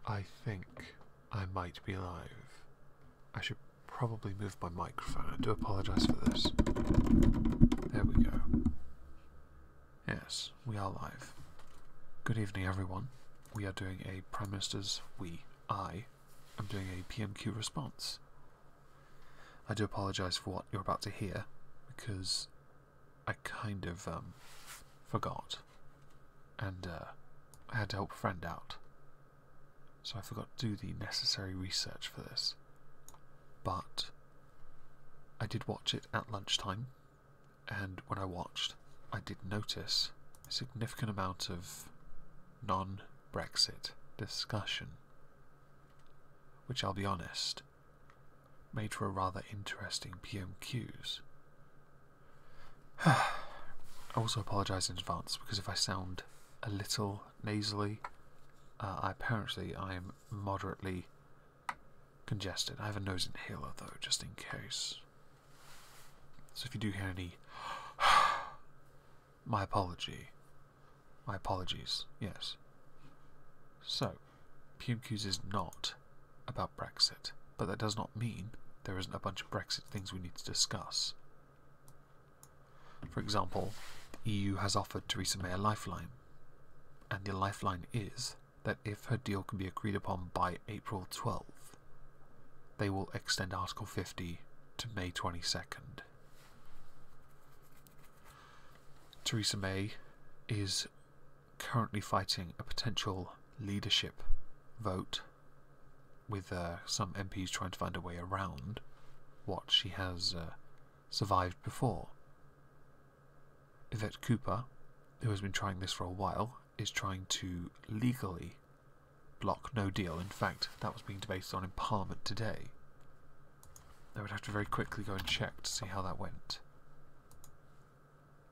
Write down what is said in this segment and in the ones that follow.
I think I might be live. I should probably move my microphone. I do apologise for this. There we go. Yes, we are live. Good evening, everyone. We are doing a Prime Minister's... I am doing a PMQ response. I do apologise for what you're about to hear, because I kind of forgot, and I had to help a friend out, so I forgot to do the necessary research for this. But I did watch it at lunchtime, and when I watched, I did notice a significant amount of non-Brexit discussion, which, I'll be honest, made for a rather interesting PMQs. I also apologise in advance, because if I sound a little nasally, I am moderately congested. I have a nose inhaler though, just in case. So if you do hear any my apologies, yes. So, PMQs is not about Brexit, but that does not mean there isn't a bunch of Brexit things we need to discuss. For example, the EU has offered Theresa May a lifeline, and the lifeline is that if her deal can be agreed upon by April 12th, they will extend Article 50 to May 22nd. Theresa May is currently fighting a potential leadership vote, with some MPs trying to find a way around what she has survived before. Yvette Cooper, who has been trying this for a while, is trying to legally block no deal. In fact, that was being debated on in Parliament today. I would have to very quickly go and check to see how that went.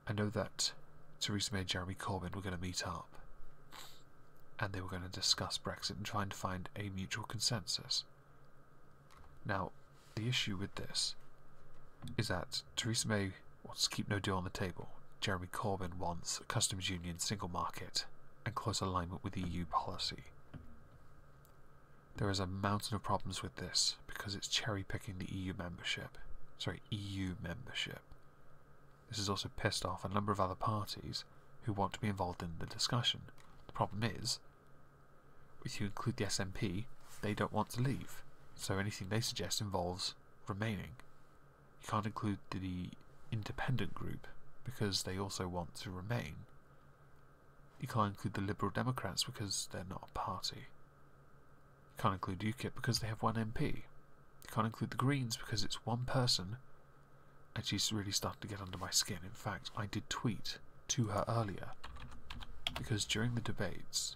I know that Theresa May and Jeremy Corbyn were going to meet up, and they were going to discuss Brexit and try and find a mutual consensus. Now, the issue with this is that Theresa May wants to keep no deal on the table. Jeremy Corbyn wants a customs union, single market, and close alignment with EU policy. There is a mountain of problems with this, because it's cherry-picking the EU membership. This has also pissed off a number of other parties who want to be involved in the discussion. The problem is, if you include the SNP, they don't want to leave, so anything they suggest involves remaining. You can't include the independent group, because they also want to remain. You can't include the Liberal Democrats because they're not a party. You can't include UKIP because they have one MP. You can't include the Greens because it's one person, and she's really starting to get under my skin. In fact, I did tweet to her earlier, because during the debates,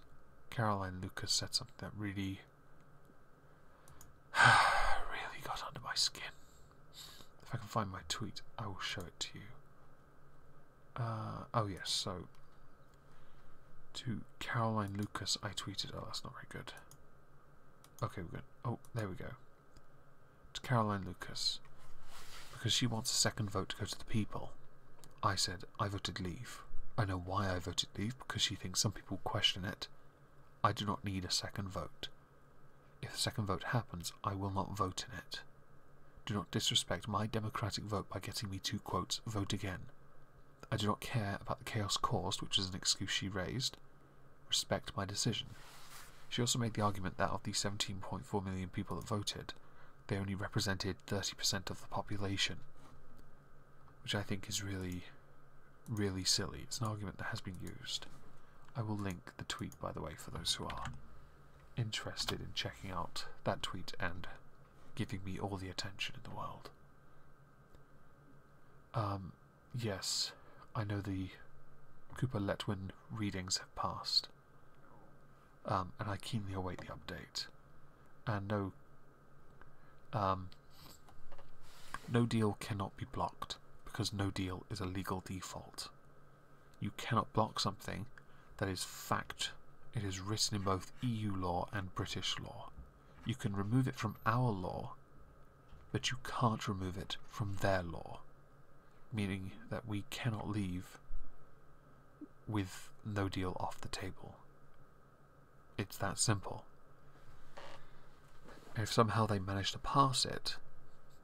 Caroline Lucas said something that really got under my skin. If I can find my tweet, I will show it to you. Oh yes, so to Caroline Lucas I tweeted, oh that's not very good. Okay, we're good. Oh, there we go. To Caroline Lucas, because she wants a second vote to go to the people, I said I voted leave. I know why I voted leave, because she thinks some people question it. I do not need a second vote. If a second vote happens, I will not vote in it. Do not disrespect my democratic vote by getting me to, quote, vote again. I do not care about the chaos caused, which is an excuse she raised. Respect my decision. She also made the argument that of the 17.4 million people that voted, they only represented 30% of the population, which I think is really, really silly. It's an argument that has been used. I will link the tweet, by the way, for those who are interested in checking out that tweet and giving me all the attention in the world. Yes, I know the Cooper-Letwin readings have passed, and I keenly await the update. And no deal cannot be blocked, because no deal is a legal default. You cannot block something that is fact. It is written in both EU law and British law. You can remove it from our law, but you can't remove it from their law, meaning that we cannot leave with no deal off the table. It's that simple. And if somehow they manage to pass it,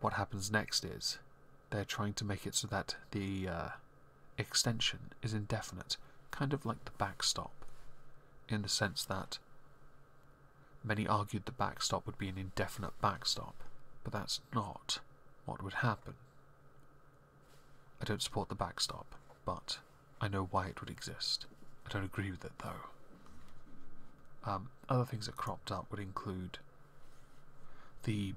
what happens next is they're trying to make it so that the extension is indefinite, kind of like the backstop, in the sense that many argued the backstop would be an indefinite backstop, but that's not what would happen. I don't support the backstop, but I know why it would exist. I don't agree with it, though. Other things that cropped up would include the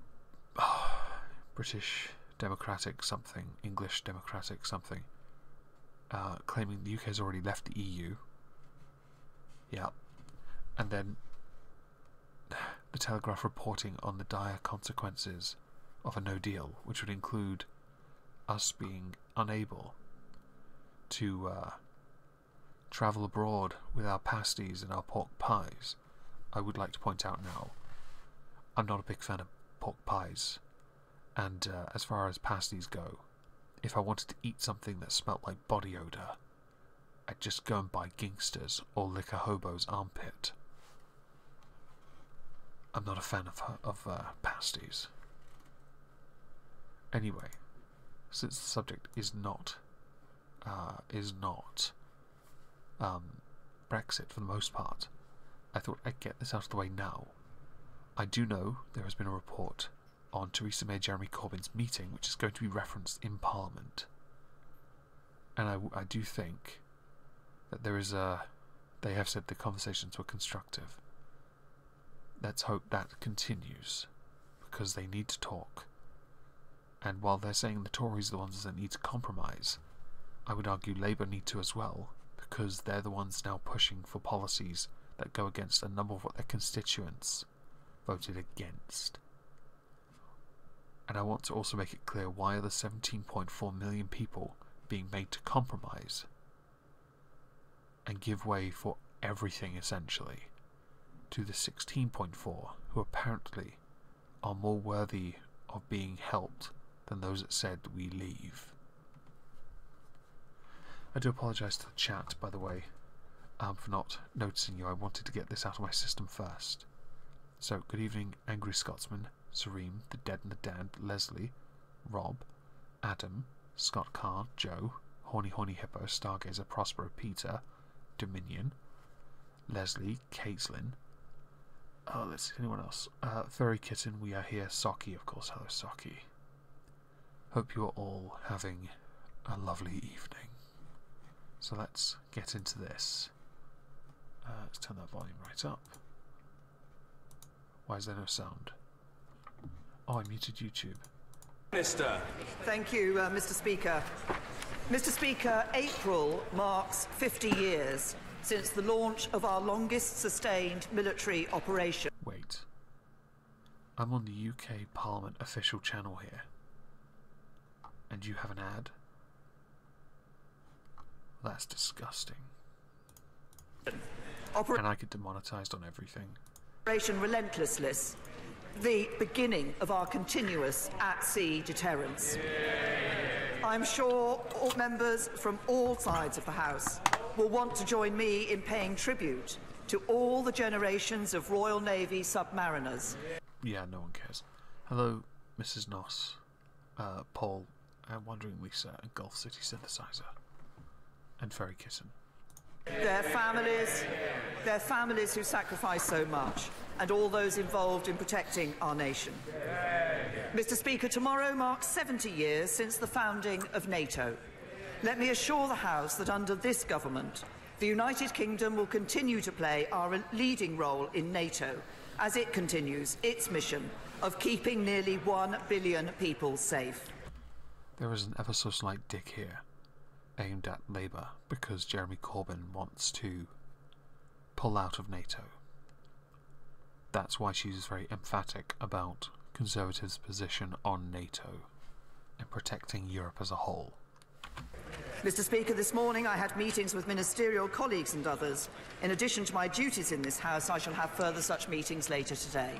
British Democratic something, English Democratic something, claiming the UK has already left the EU. Yeah. And then the Telegraph reporting on the dire consequences of a no deal, which would include us being unable to travel abroad with our pasties and our pork pies. I would like to point out now, I'm not a big fan of pork pies, and as far as pasties go, if I wanted to eat something that smelt like body odour, I'd just go and buy Gingsters or lick a hobo's armpit. I'm not a fan of pasties. Anyway, since the subject is not Brexit for the most part, I thought I'd get this out of the way now. I do know there has been a report on Theresa May Jeremy Corbyn's meeting, which is going to be referenced in Parliament, and I do think that there is they have said the conversations were constructive. Let's hope that continues, because they need to talk. And while they're saying the Tories are the ones that need to compromise, I would argue Labour need to as well, because they're the ones now pushing for policies that go against a number of what their constituents voted against. And I want to also make it clear, why are the 17.4 million people being made to compromise and give way for everything, essentially, to the 16.4 who apparently are more worthy of being helped than those that said we leave. I do apologise to the chat, by the way, for not noticing you. I wanted to get this out of my system first. So, good evening, Angry Scotsman, Sareem, The Dead and the Dad, Leslie, Rob, Adam, Scott Carr, Joe, Horny Hippo, Stargazer, Prospero, Peter, Dominion, Leslie, Caitlin. Let's see, anyone else? Furry Kitten, we are here. Socky, of course. Hello, Socky. Hope you are all having a lovely evening. So let's get into this. Let's turn that volume right up. Why is there no sound? Oh, I muted YouTube. Minister. Thank you, Mr. Speaker. Mr. Speaker, April marks 50 years since the launch of our longest sustained military operation. Wait. I'm on the UK Parliament official channel here. And you have an ad? That's disgusting. And I get demonetised on everything. Operation Relentless, the beginning of our continuous at-sea deterrence. I'm sure all members from all sides of the House will want to join me in paying tribute to all the generations of Royal Navy submariners. Yeah, no one cares. Hello, Mrs. Noss, Paul, and Wandering Lisa, and Gulf City Synthesizer, and Fairy Kitten. Their families who sacrificed so much, and all those involved in protecting our nation. Mr. Speaker, tomorrow marks 70 years since the founding of NATO. Let me assure the House that under this government, the United Kingdom will continue to play our leading role in NATO as it continues its mission of keeping nearly 1 billion people safe. There is an ever so slight dig here, aimed at Labour, because Jeremy Corbyn wants to pull out of NATO. That's why she's very emphatic about Conservatives' position on NATO and protecting Europe as a whole. Mr. Speaker, this morning I had meetings with ministerial colleagues and others. In addition to my duties in this House, I shall have further such meetings later today.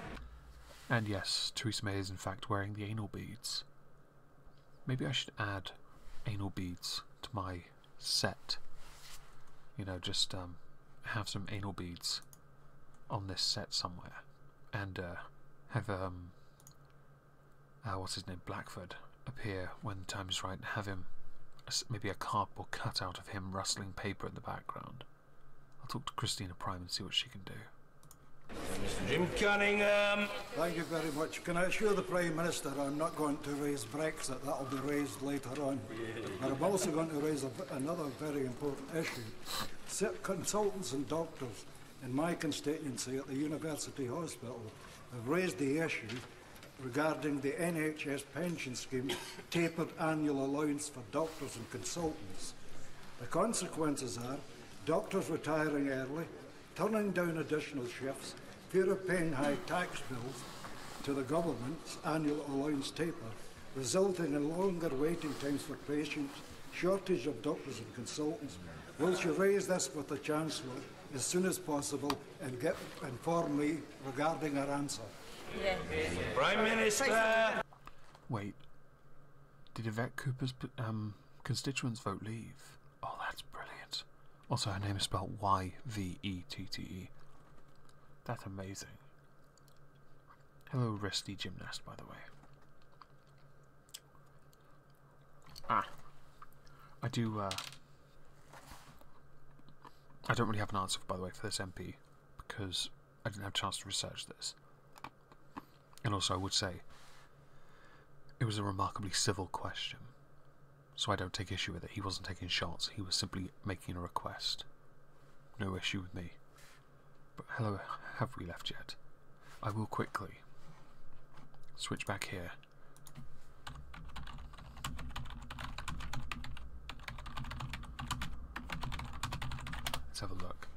And yes, Theresa May is in fact wearing the anal beads. Maybe I should add anal beads to my set. You know, just have some anal beads on this set somewhere, and have what's his name, Blackford, appear when the time is right, and have him, maybe a cardboard cutout of him rustling paper in the background. I'll talk to Christina Prime and see what she can do. Mr. Jim Cunningham. Thank you very much. Can I assure the Prime Minister I'm not going to raise Brexit? That will be raised later on. But I'm also going to raise another very important issue. Consultants and doctors in my constituency at the University Hospital have raised the issue regarding the NHS pension scheme tapered annual allowance for doctors and consultants. The consequences are doctors retiring early, turning down additional shifts, fear of paying high tax bills to the government's annual allowance taper, resulting in longer waiting times for patients, shortage of doctors and consultants. Will she raise this with the Chancellor as soon as possible and inform me regarding her answer? Yeah. Prime Minister. Wait, did Yvette Cooper's constituents vote leave? Oh, that's brilliant. Also, her name is spelled Y-V-E-T-T-E. That's amazing. Hello, wristy gymnast, by the way. I don't really have an answer, by the way, for this MP, because I didn't have a chance to research this. And also, I would say, it was a remarkably civil question, so I don't take issue with it. He wasn't taking shots, he was simply making a request. No issue with me. But hello, have we left yet? I will quickly switch back here. Let's have a look.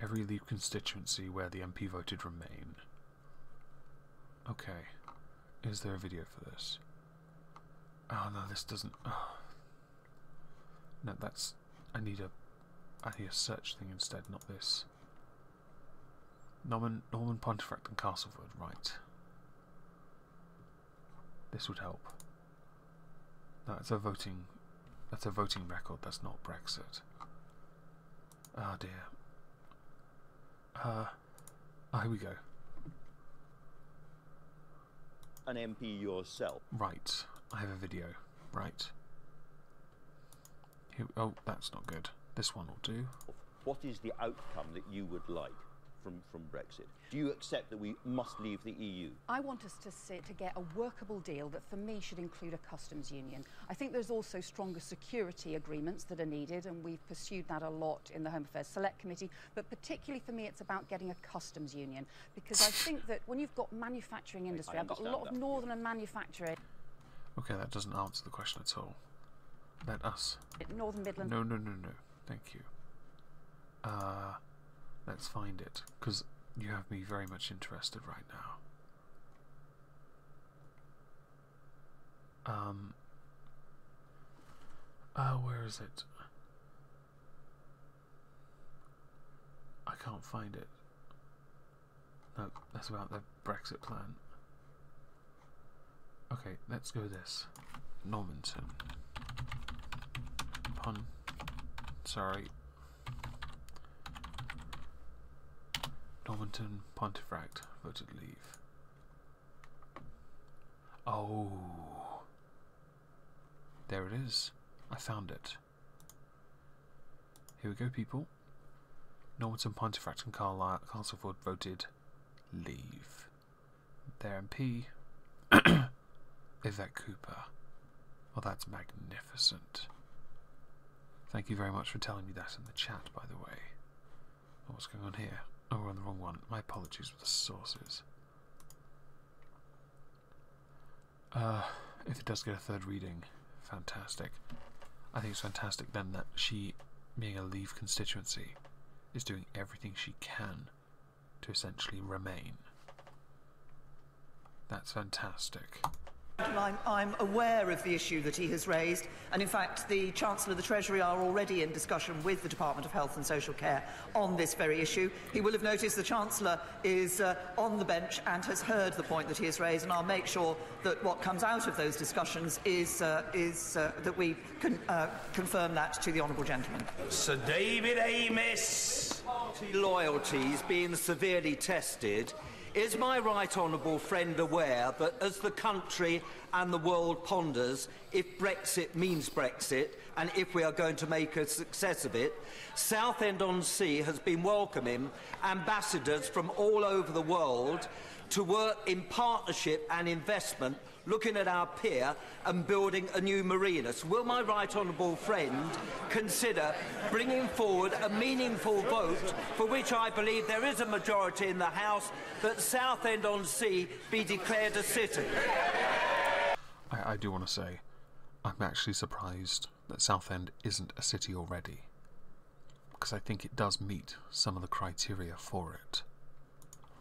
Every Leave constituency where the MP voted remain. Okay. Is there a video for this? Oh no, this doesn't. Oh. No, that's. I need a search thing instead, not this. Norman Pontefract and Castleford, right. This would help. No, it's a voting. That's a voting record. That's not Brexit. Ah dear. Here we go. An MP yourself. Right. I have a video. Right. Here, oh, that's not good. This one will do. What is the outcome that you would like from Brexit? Do you accept that we must leave the EU? I want us to get a workable deal that for me should include a customs union. I think there's also stronger security agreements that are needed, and we've pursued that a lot in the Home Affairs Select Committee, but particularly for me it's about getting a customs union, because I think that when you've got manufacturing industry, I've got a lot of northern manufacturing. Okay, that doesn't answer the question at all. Let us. Northern Midlands. No. Thank you. Let's find it, because you have me very much interested right now. Where is it? I can't find it. No, that's about the Brexit plan. Okay, let's go this. Normanton. Normanton Pontefract voted leave. Oh, there it is. I found it. Here we go, people. Normanton Pontefract and Castleford voted leave. Their MP, Yvette Cooper. Well, that's magnificent. Thank you very much for telling me that in the chat, by the way. Oh, what's going on here? Oh, we're on the wrong one. My apologies with the sources. If it does get a third reading, fantastic. I think it's fantastic then that she, being a Leave constituency, is doing everything she can to essentially remain. That's fantastic. I'm aware of the issue that he has raised, and in fact the Chancellor of the Treasury are already in discussion with the Department of Health and Social Care on this very issue. He will have noticed the Chancellor is on the bench and has heard the point that he has raised, and I'll make sure that what comes out of those discussions is that we can confirm that to the Honourable Gentleman. Sir David Amis. Party loyalty is being severely tested Is my right honourable friend aware that as the country and the world ponders if Brexit means Brexit and if we are going to make a success of it, Southend-on-Sea has been welcoming ambassadors from all over the world to work in partnership and investment, looking at our pier and building a new marina? So will my right honourable friend consider bringing forward a meaningful vote, for which I believe there is a majority in the House, that Southend-on-Sea be declared a city? I do want to say, I'm actually surprised that Southend isn't a city already, because I think it does meet some of the criteria for it.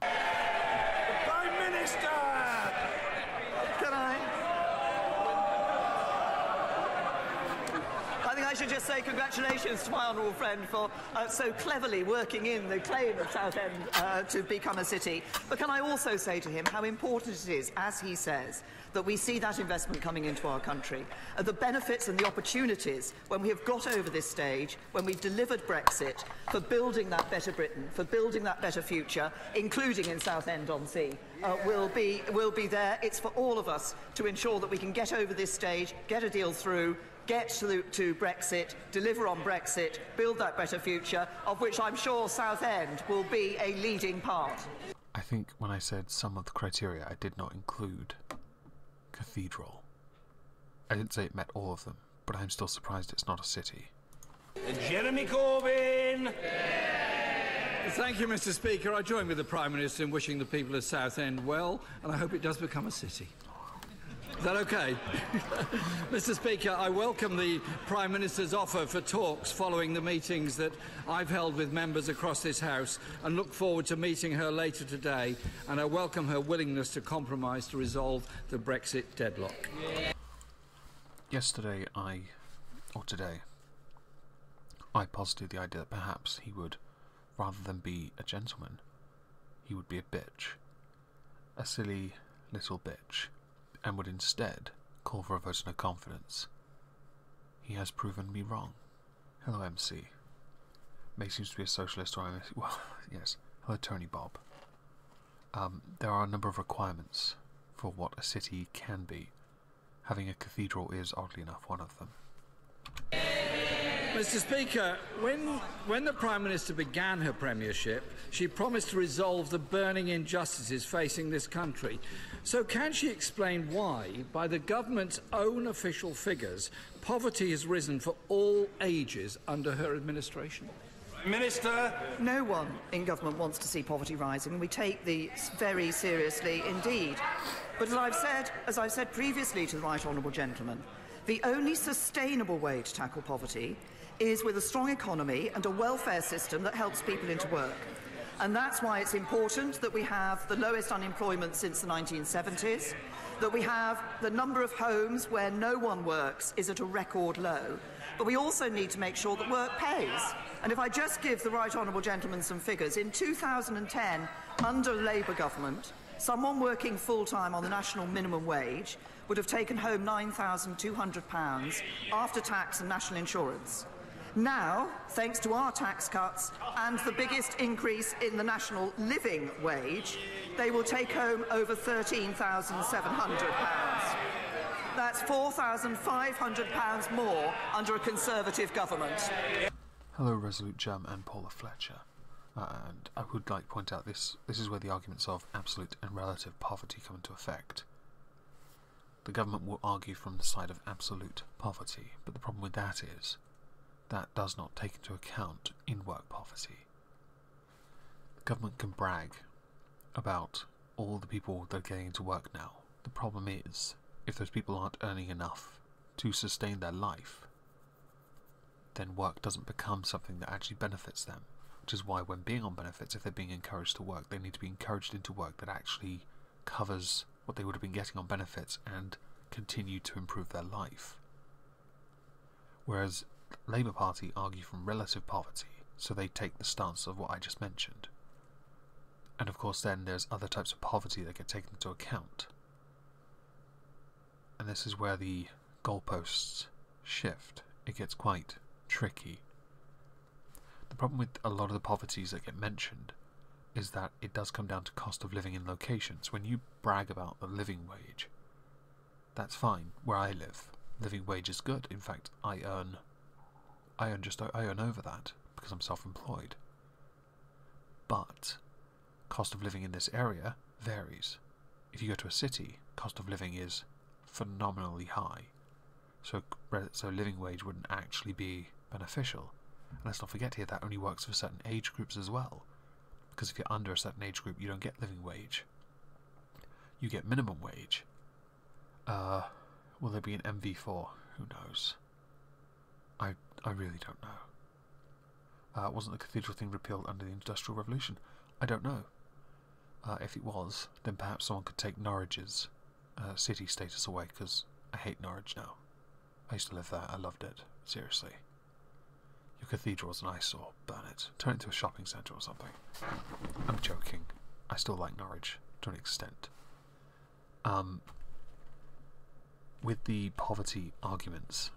Prime Minister! Can I think I should just say congratulations to my honourable friend for so cleverly working in the claim of Southend to become a city. But can I also say to him how important it is, as he says, that we see that investment coming into our country, the benefits and the opportunities when we have got over this stage, when we've delivered Brexit, for building that better Britain, for building that better future, including in Southend-on-Sea, will be there. It's for all of us to ensure that we can get over this stage, get a deal through, get to Brexit, deliver on Brexit, build that better future, of which I'm sure Southend will be a leading part. I think when I said some of the criteria, I did not include cathedral. I didn't say it met all of them, but I'm still surprised it's not a city. Jeremy Corbyn! Thank you, Mr. Speaker. I join with the Prime Minister in wishing the people of Southend well, and I hope it does become a city. Is that okay? Mr. Speaker, I welcome the Prime Minister's offer for talks following the meetings that I've held with members across this House, and look forward to meeting her later today, and I welcome her willingness to compromise to resolve the Brexit deadlock. Today, I posited the idea that perhaps he would, rather than be a gentleman, he would be a bitch. A silly little bitch. And would instead call for a vote of no confidence. He has proven me wrong. Hello, MC. May seems to be a socialist, or I'm... well, yes. Hello, Tony Bob. There are a number of requirements for what a city can be. Having a cathedral is, oddly enough, one of them. Mr. Speaker, when the Prime Minister began her premiership, she promised to resolve the burning injustices facing this country. So can she explain why, by the government's own official figures, poverty has risen for all ages under her administration? Minister! No one in government wants to see poverty rising, and we take this very seriously indeed. But as I've said previously to the right honourable gentleman, the only sustainable way to tackle poverty is with a strong economy and a welfare system that helps people into work. And that's why it's important that we have the lowest unemployment since the 1970s, that we have the number of homes where no one works is at a record low. But we also need to make sure that work pays. And if I just give the right honourable gentleman some figures, in 2010, under Labour government, someone working full-time on the national minimum wage would have taken home £9,200 after tax and national insurance. Now, thanks to our tax cuts and the biggest increase in the national living wage, they will take home over £13,700. That's £4,500 more under a Conservative government. Hello, Resolute Jam and Paula Fletcher. And I would like to point out this is where the arguments of absolute and relative poverty come into effect. The government will argue from the side of absolute poverty, but the problem with that is that does not take into account in-work poverty. The government can brag about all the people that are getting into work now. The problem is, if those people aren't earning enough to sustain their life, then work doesn't become something that actually benefits them. Which is why when being on benefits, if they're being encouraged to work, they need to be encouraged into work that actually covers what they would have been getting on benefits and continue to improve their life. Whereas the Labour Party argue from relative poverty, so they take the stance of what I just mentioned. And of course then there's other types of poverty that get taken into account. And this is where the goalposts shift. It gets quite tricky. The problem with a lot of the poverties that get mentioned is that it does come down to cost of living in locations. When you brag about the living wage, that's fine. Where I live, living wage is good. In fact, I earn over that because I'm self-employed. But cost of living in this area varies. If you go to a city, cost of living is phenomenally high. So living wage wouldn't actually be beneficial. And let's not forget here that only works for certain age groups as well. Because if you're under a certain age group, you don't get living wage. You get minimum wage. Will there be an MV4? Who knows? I really don't know. Wasn't the cathedral thing repealed under the Industrial Revolution? I don't know. If it was, then perhaps someone could take Norwich's city status away, because I hate Norwich now. I used to live there. I loved it. Seriously. Your cathedral is an eyesore. Burn it. Turn it into a shopping centre or something. I'm joking. I still like Norwich to an extent. With the poverty arguments,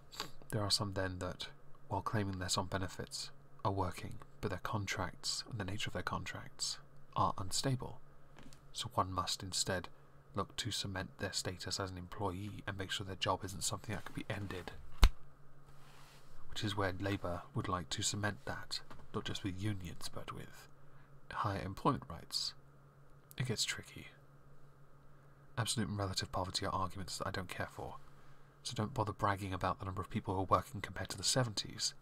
there are some then that, while claiming there's some benefits, are working, but their contracts and the nature of their contracts are unstable. So one must instead look to cement their status as an employee and make sure their job isn't something that could be ended. Which is where Labour would like to cement that, not just with unions, but with higher employment rights. It gets tricky. Absolute and relative poverty are arguments that I don't care for, so don't bother bragging about the number of people who are working compared to the 70s,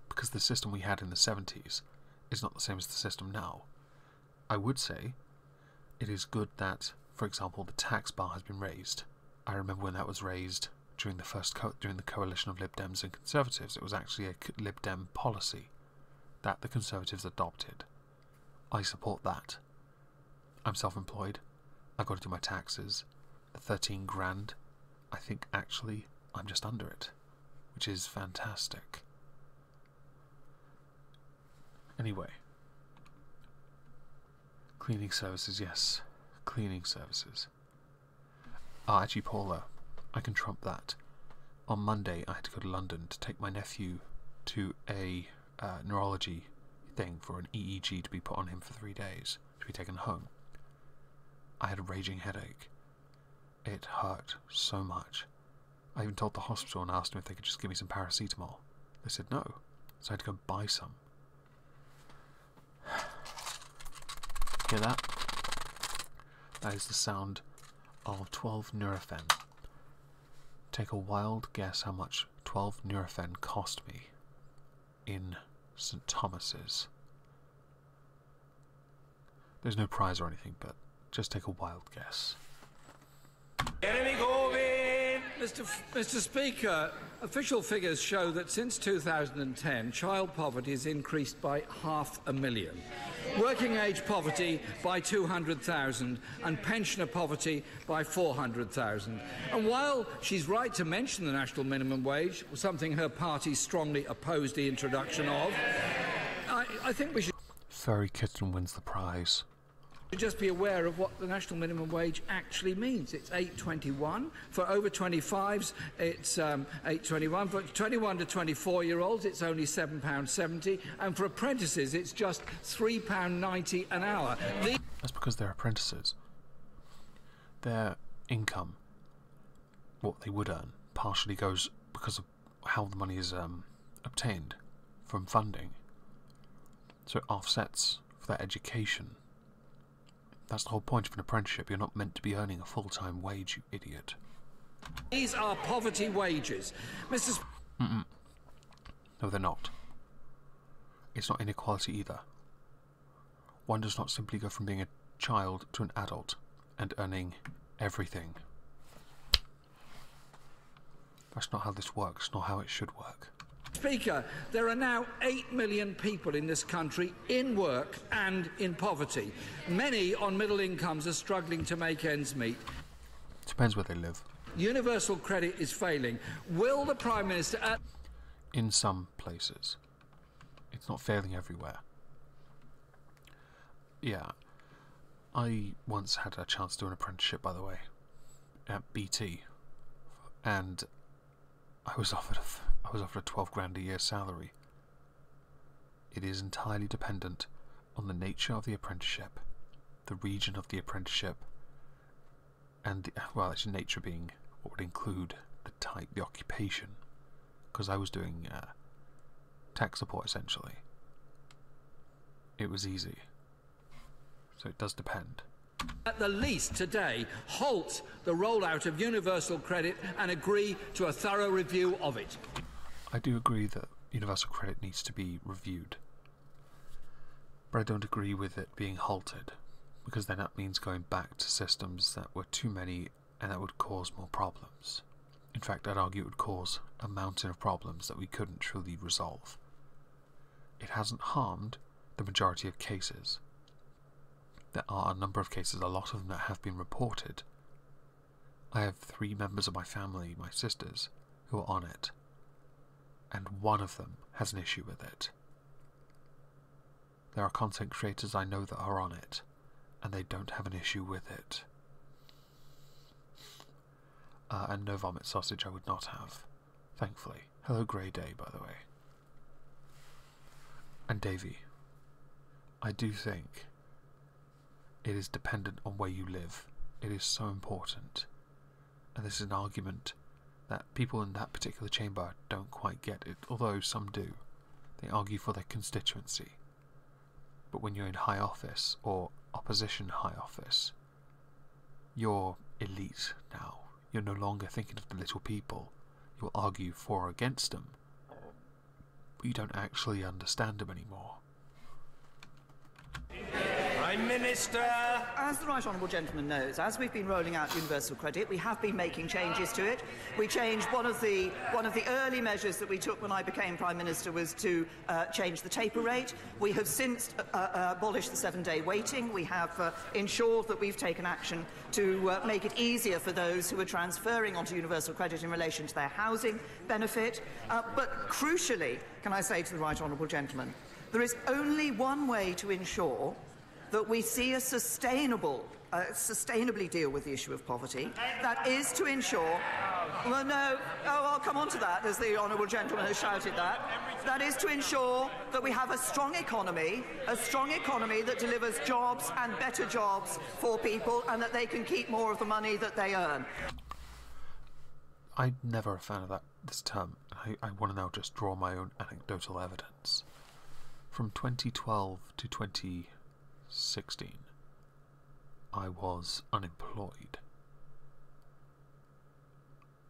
because the system we had in the 70s is not the same as the system now. I would say it is good that, for example, the tax bar has been raised. I remember when that was raised during the coalition of Lib Dems and Conservatives. It was actually a Lib Dem policy that the Conservatives adopted. I support that. I'm self-employed. I've got to do my taxes. The 13 grand, I think actually I'm just under it, which is fantastic. Anyway. Cleaning services, yes. Cleaning services. Actually, Paula, I can trump that. On Monday, I had to go to London to take my nephew to a neurology thing for an EEG to be put on him for 3 days, to be taken home. I had a raging headache. It hurt so much. I even told the hospital and asked them if they could just give me some paracetamol. They said no, so I had to go buy some. Hear that? That is the sound of 12 Nurofen. Take a wild guess how much 12 Nurofen cost me in St. Thomas's. There's no prize or anything, but just take a wild guess. Jeremy Corbyn! Mr. Speaker, official figures show that since 2010, child poverty has increased by 500,000, working age poverty by 200,000 and pensioner poverty by 400,000. And while she's right to mention the national minimum wage, something her party strongly opposed the introduction of, I think we should... Furry Kitten wins the prize. Just be aware of what the national minimum wage actually means. It's £8.21 for over 25s. It's £8.21 for 21 to 24-year-olds. It's only £7.70, and for apprentices, it's just £3.90 an hour. That's because they're apprentices. Their income, what they would earn, partially goes because of how the money is obtained from funding. So it offsets for their education. That's the whole point of an apprenticeship. You're not meant to be earning a full-time wage, you idiot. These are poverty wages. Mr. No, they're not. It's not inequality either. One does not simply go from being a child to an adult and earning everything. That's not how this works, nor how it should work. Speaker, there are now 8 million people in this country in work and in poverty. Many on middle incomes are struggling to make ends meet. Depends where they live. Universal credit is failing. Will the Prime Minister... In some places. It's not failing everywhere. Yeah. I once had a chance to do an apprenticeship, by the way, at BT. And I was offered a 12 grand a year salary. It is entirely dependent on the nature of the apprenticeship, the region of the apprenticeship, and the, well, actually nature being what would include the type, the occupation, because I was doing tech support essentially. It was easy, so it does depend. At the least today, halt the rollout of universal credit and agree to a thorough review of it. I do agree that universal credit needs to be reviewed, but I don't agree with it being halted, because then that means going back to systems that were too many and that would cause more problems. In fact, I'd argue it would cause a mountain of problems that we couldn't truly resolve. It hasn't harmed the majority of cases. There are a number of cases, a lot of them that have been reported. I have 3 members of my family, my sisters, who are on it, and one of them has an issue with it. There are content creators I know that are on it, and they don't have an issue with it. And no vomit sausage I would not have, thankfully. Hello Grey Day, by the way. And Davey, I do think it is dependent on where you live. It is so important. And this is an argument that people in that particular chamber don't quite get it, although some do. They argue for their constituency. But when you're in high office, or opposition high office, you're elite now. You're no longer thinking of the little people. You'll argue for or against them, but you don't actually understand them anymore. Prime Minister! As the Right Honourable Gentleman knows, as we've been rolling out universal credit, we have been making changes to it. We changed one of the early measures that we took when I became Prime Minister was to change the taper rate. We have since abolished the 7-day waiting. We have ensured that we've taken action to make it easier for those who are transferring onto universal credit in relation to their housing benefit. But crucially, can I say to the Right Honourable Gentleman, there is only one way to ensure that we see a sustainably deal with the issue of poverty. That is to ensure... Well, no. Oh, I'll come on to that, as the Honourable Gentleman has shouted that. That is to ensure that we have a strong economy that delivers jobs and better jobs for people, and that they can keep more of the money that they earn. I'm never a fan of that this term. I want to now just draw my own anecdotal evidence. From 2012 to 2016, I was unemployed.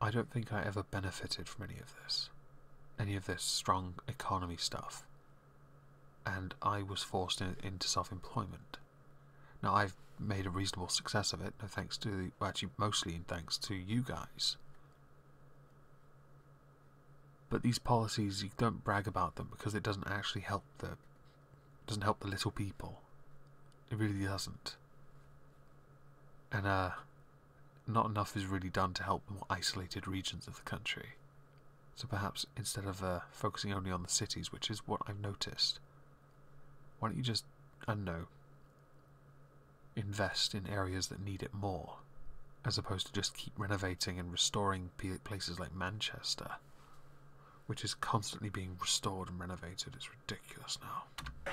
I don't think I ever benefited from any of this strong economy stuff, and I was forced into self-employment. Now, I've made a reasonable success of it, no thanks to, well, actually mostly thanks to you guys. But these policies, you don't brag about them because it doesn't actually help the little people. It really doesn't. And not enough is really done to help the more isolated regions of the country. So perhaps instead of focusing only on the cities, which is what I've noticed, why don't you just, I don't know, invest in areas that need it more, as opposed to just keep renovating and restoring places like Manchester, which is constantly being restored and renovated. It's ridiculous now.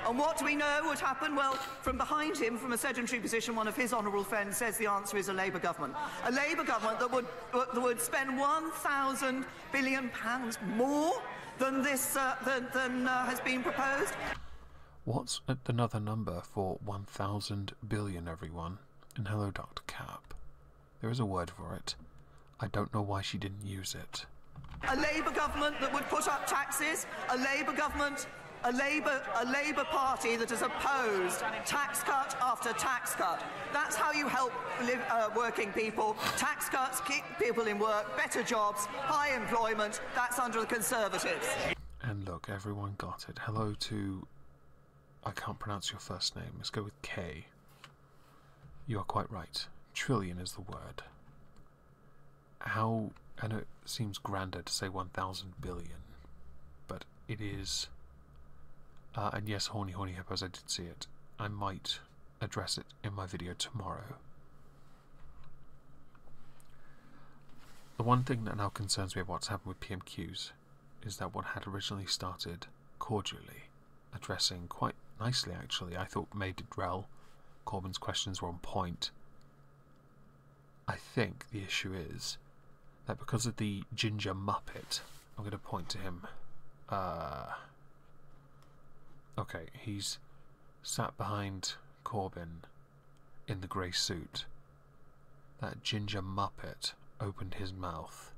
And what do we know would happen? Well, from behind him, from a sedentary position, one of his honourable friends says the answer is a Labour government. A Labour government that would spend £1,000 billion more than this than has been proposed. What's another number for 1,000 billion, everyone? And hello, Dr. Cap. There is a word for it. I don't know why she didn't use it. A Labour government that would put up taxes, a Labour government, a Labour Party that has opposed tax cut after tax cut. That's how you help working people. Tax cuts, keep people in work, better jobs, high employment. That's under the Conservatives. And look, everyone got it. Hello to... I can't pronounce your first name. Let's go with K. You are quite right. Trillion is the word. How... I know it seems grander to say 1,000 billion, but it is... and yes, horny hippos, I did see it. I might address it in my video tomorrow. The one thing that now concerns me about what's happened with PMQs is that what had originally started cordially, addressing quite nicely, actually. I thought Corbyn's questions were on point. I think the issue is that because of the ginger muppet, I'm going to point to him. Okay, he's sat behind Corbyn in the grey suit. That ginger muppet opened his mouth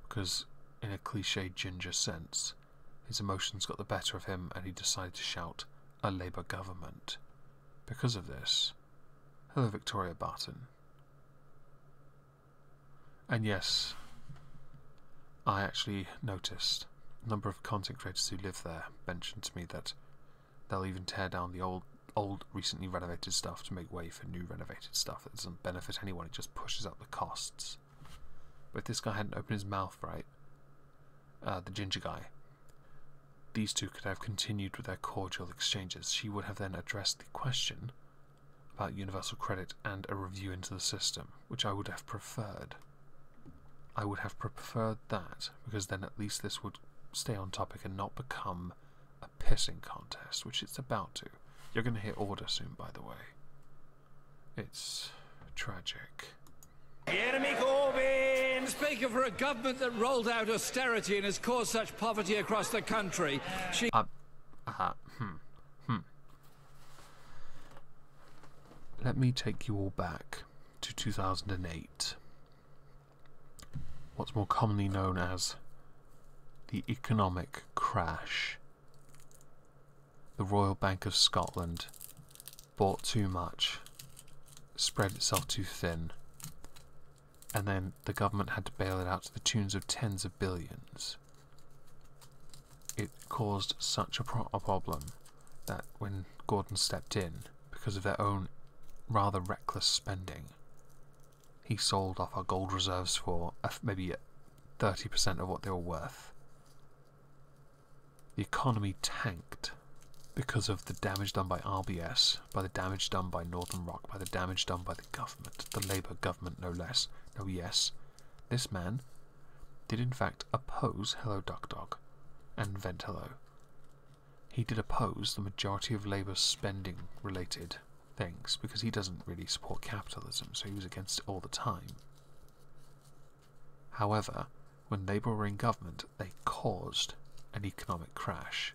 because, in a cliched ginger sense, his emotions got the better of him and he decided to shout, "A Labour government." Because of this, hello Victoria Barton. And yes, I actually noticed a number of content creators who live there mentioned to me that they'll even tear down the old recently renovated stuff to make way for new renovated stuff that doesn't benefit anyone, it just pushes up the costs. But if this guy hadn't opened his mouth right, the ginger guy, these two could have continued with their cordial exchanges. She would have then addressed the question about universal credit and a review into the system, which I would have preferred. I would have preferred that, because then at least this would stay on topic and not become a pissing contest, which it's about to. You're going to hear order soon, by the way. It's tragic. Jeremy Corbyn! Speaker, for a government that rolled out austerity and has caused such poverty across the country, she... Let me take you all back to 2008. What's more commonly known as the economic crash. The Royal Bank of Scotland bought too much, spread itself too thin, and then the government had to bail it out to the tunes of tens of billions. It caused such a problem that when Gordon stepped in, because of their own rather reckless spending, he sold off our gold reserves for maybe 30% of what they were worth. The economy tanked because of the damage done by RBS, by the damage done by Northern Rock, by the damage done by the government, the Labour government no less. Now yes, this man did in fact oppose Hello Duck Dog and Vent Hello. He did oppose the majority of Labour's spending related things because he doesn't really support capitalism, so he was against it all the time. However, when Labour were in government, they caused an economic crash.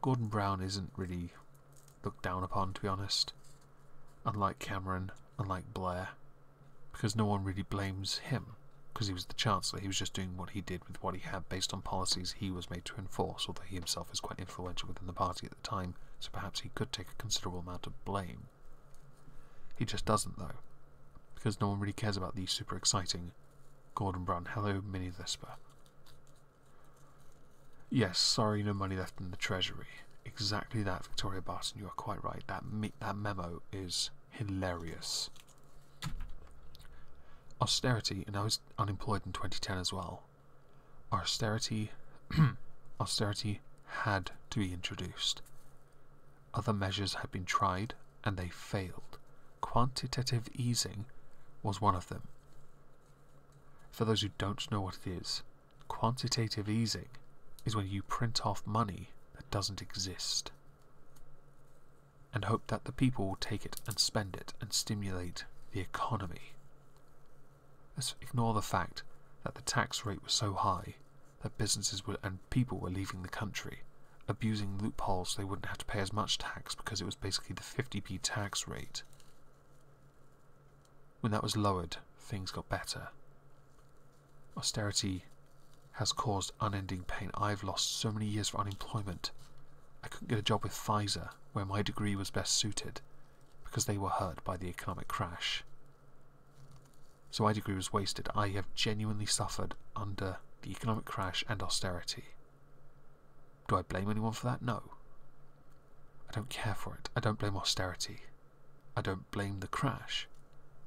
Gordon Brown isn't really looked down upon, to be honest. Unlike Cameron, unlike Blair, because no one really blames him, because he was the Chancellor. He was just doing what he did with what he had based on policies he was made to enforce, although he himself was quite influential within the party at the time, so perhaps he could take a considerable amount of blame. He just doesn't, though, because no one really cares about the super exciting Gordon Brown. Hello, Mini Lisper. Yes, sorry, no money left in the Treasury. Exactly that, Victoria Barton, you are quite right. That memo is hilarious. Austerity, and I was unemployed in 2010 as well. Austerity had to be introduced. Other measures had been tried, and they failed. Quantitative easing was one of them. For those who don't know what it is, quantitative easing is when you print off money that doesn't exist and hope that the people will take it and spend it and stimulate the economy. Let's ignore the fact that the tax rate was so high that businesses and people were leaving the country, abusing loopholes so they wouldn't have to pay as much tax because it was basically the 50p tax rate. When that was lowered, things got better. Austerity has caused unending pain. I've lost so many years for unemployment. I couldn't get a job with Pfizer, where my degree was best suited, because they were hurt by the economic crash. So my degree was wasted. I have genuinely suffered under the economic crash and austerity. Do I blame anyone for that? No. I don't care for it. I don't blame austerity. I don't blame the crash.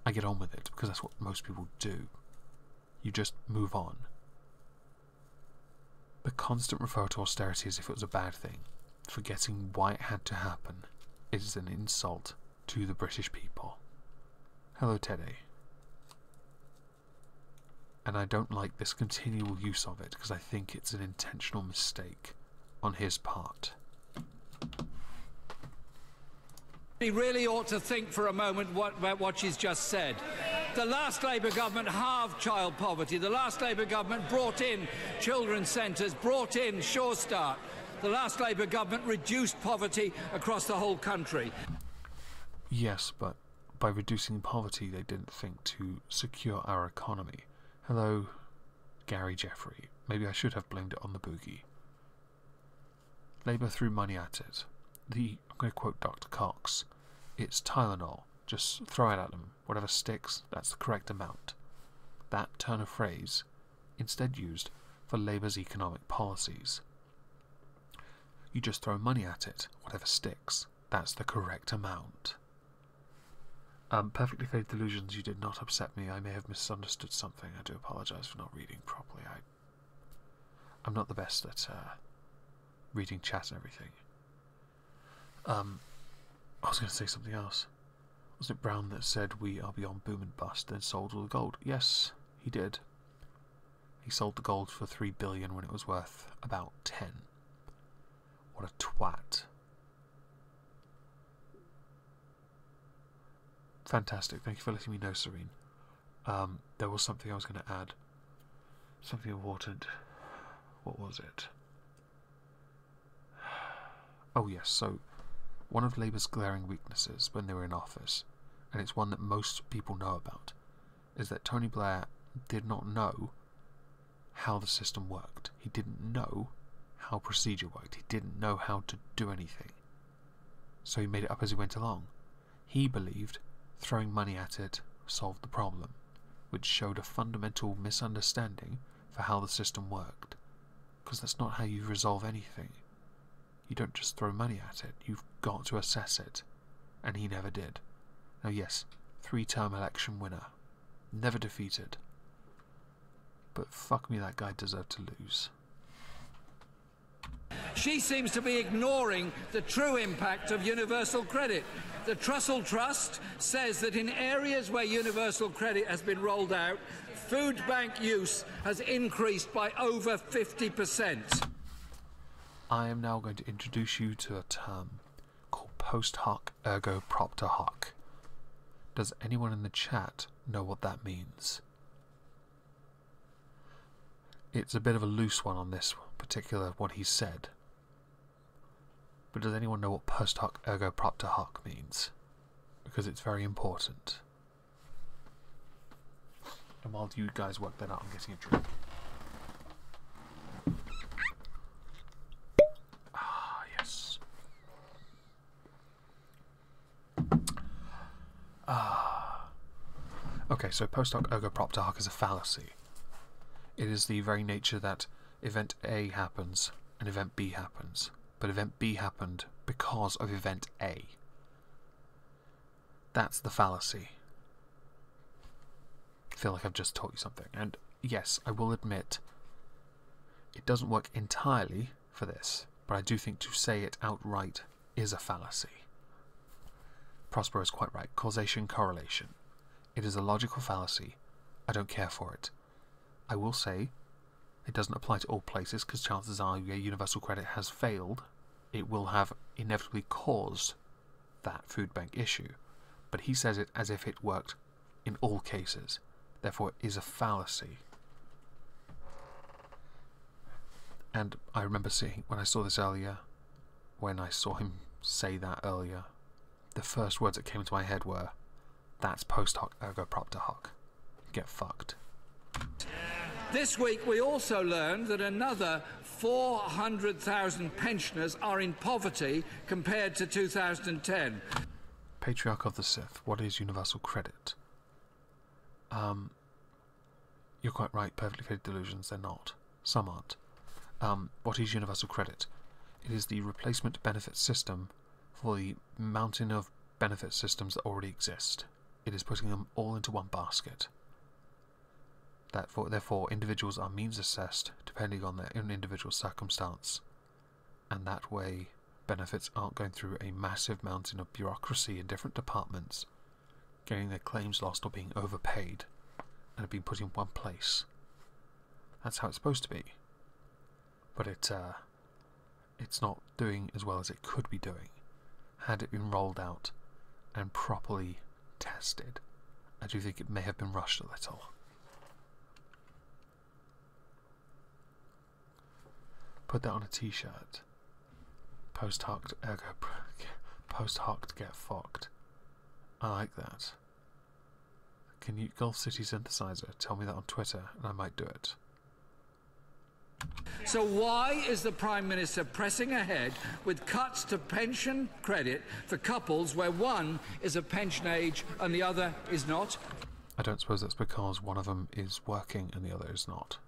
I get on with it, because that's what most people do. You just move on. The constant referral to austerity as if it was a bad thing, forgetting why it had to happen, is an insult to the British people. Hello, Teddy. And I don't like this continual use of it, because I think it's an intentional mistake on his part. He really ought to think for a moment about what she's just said. The last Labour government halved child poverty. The last Labour government brought in children's centres, brought in Sure Start. The last Labour government reduced poverty across the whole country. Yes, but by reducing poverty, they didn't think to secure our economy. Hello, Gary Jeffrey. Maybe I should have blamed it on the boogie. Labour threw money at it. I'm going to quote Dr. Cox. It's Tylenol. Just throw it at them. Whatever sticks, that's the correct amount. That turn of phrase, instead used for Labour's economic policies. You just throw money at it. Whatever sticks, that's the correct amount. Perfectly Faded Delusions, you did not upset me. I may have misunderstood something. I do apologise for not reading properly. I'm not the best at reading chat and everything. I was going to say something else. Was it Brown that said we are beyond boom and bust, then sold all the gold? Yes, he did. He sold the gold for $3 billion when it was worth about 10. What a twat. Fantastic. Thank you for letting me know, Serene. There was something I was going to add. Something important. What was it? Oh yes, so one of Labour's glaring weaknesses when they were in office, and it's one that most people know about, is that Tony Blair did not know how the system worked. He didn't know how procedure worked. He didn't know how to do anything. So he made it up as he went along. He believed throwing money at it solved the problem, which showed a fundamental misunderstanding for how the system worked. Because that's not how you resolve anything. You don't just throw money at it, you've got to assess it. And he never did. Now yes, 3-term election winner. Never defeated. But fuck me, that guy deserved to lose. She seems to be ignoring the true impact of universal credit. The Trussell Trust says that in areas where universal credit has been rolled out, food bank use has increased by over 50%. I am now going to introduce you to a term called post hoc ergo propter hoc. Does anyone in the chat know what that means? It's a bit of a loose one on this particular what he said. But does anyone know what post hoc ergo propter hoc means? Because it's very important. And while you guys work that out, I'm getting a drink. Ah, yes. Okay, so post hoc ergo propter hoc is a fallacy. It is the very nature that event A happens and event B happens, but event B happened because of event A. That's the fallacy. I feel like I've just taught you something. And yes, I will admit, it doesn't work entirely for this, but I do think to say it outright is a fallacy. Prospero is quite right. Causation, correlation. It is a logical fallacy. I don't care for it. I will say it doesn't apply to all places, because chances are where universal credit has failed, it will have inevitably caused that food bank issue. But he says it as if it worked in all cases. Therefore, it is a fallacy. And I remember seeing, when I saw this earlier, when I saw him say that earlier, the first words that came into my head were, that's post hoc ergo propter hoc. Get fucked. This week we also learned that another 400,000 pensioners are in poverty compared to 2010. Patriarch of the Sith, what is universal credit? You're quite right, perfectly faded delusions, they're not. Some aren't. What is universal credit? It is the replacement benefit system for the mountain of benefit systems that already exist. It is putting them all into one basket. Therefore, individuals are means assessed depending on their own individual circumstance, and that way benefits aren't going through a massive mountain of bureaucracy in different departments, getting their claims lost or being overpaid, and have been put in one place. That's how it's supposed to be. But it's not doing as well as it could be doing, had it been rolled out and properly tested. I do think it may have been rushed a little. Put that on a t-shirt. Post hoc get fucked. I like that. Can you Gulf City Synthesizer tell me that on Twitter and I might do it. So why is the Prime Minister pressing ahead with cuts to pension credit for couples where one is of pension age and the other is not? I don't suppose that's because one of them is working and the other is not,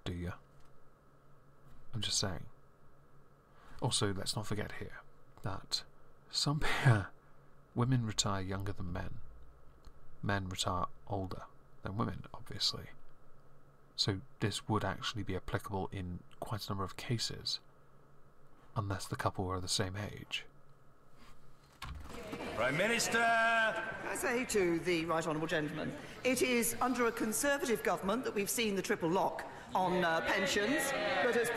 do you? I'm just saying. Also, let's not forget here that some women retire younger than men. Men retire older than women, obviously. So this would actually be applicable in quite a number of cases, unless the couple were the same age. Prime Minister! Can I say to the right honourable gentleman, it is under a Conservative government that we've seen the triple lock on pensions that has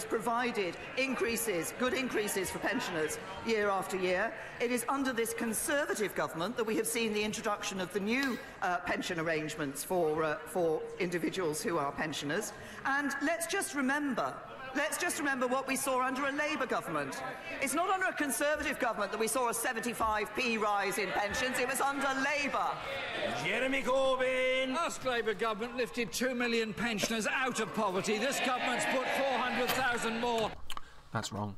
provided increases, good increases for pensioners year after year. It is under this Conservative government that we have seen the introduction of the new pension arrangements for individuals who are pensioners. And let's just remember what we saw under a Labour government. It's not under a Conservative government that we saw a 75p rise in pensions. It was under Labour. Jeremy Corbyn! Last Labour government lifted 2 million pensioners out of poverty. This government's put 400,000 more. That's wrong.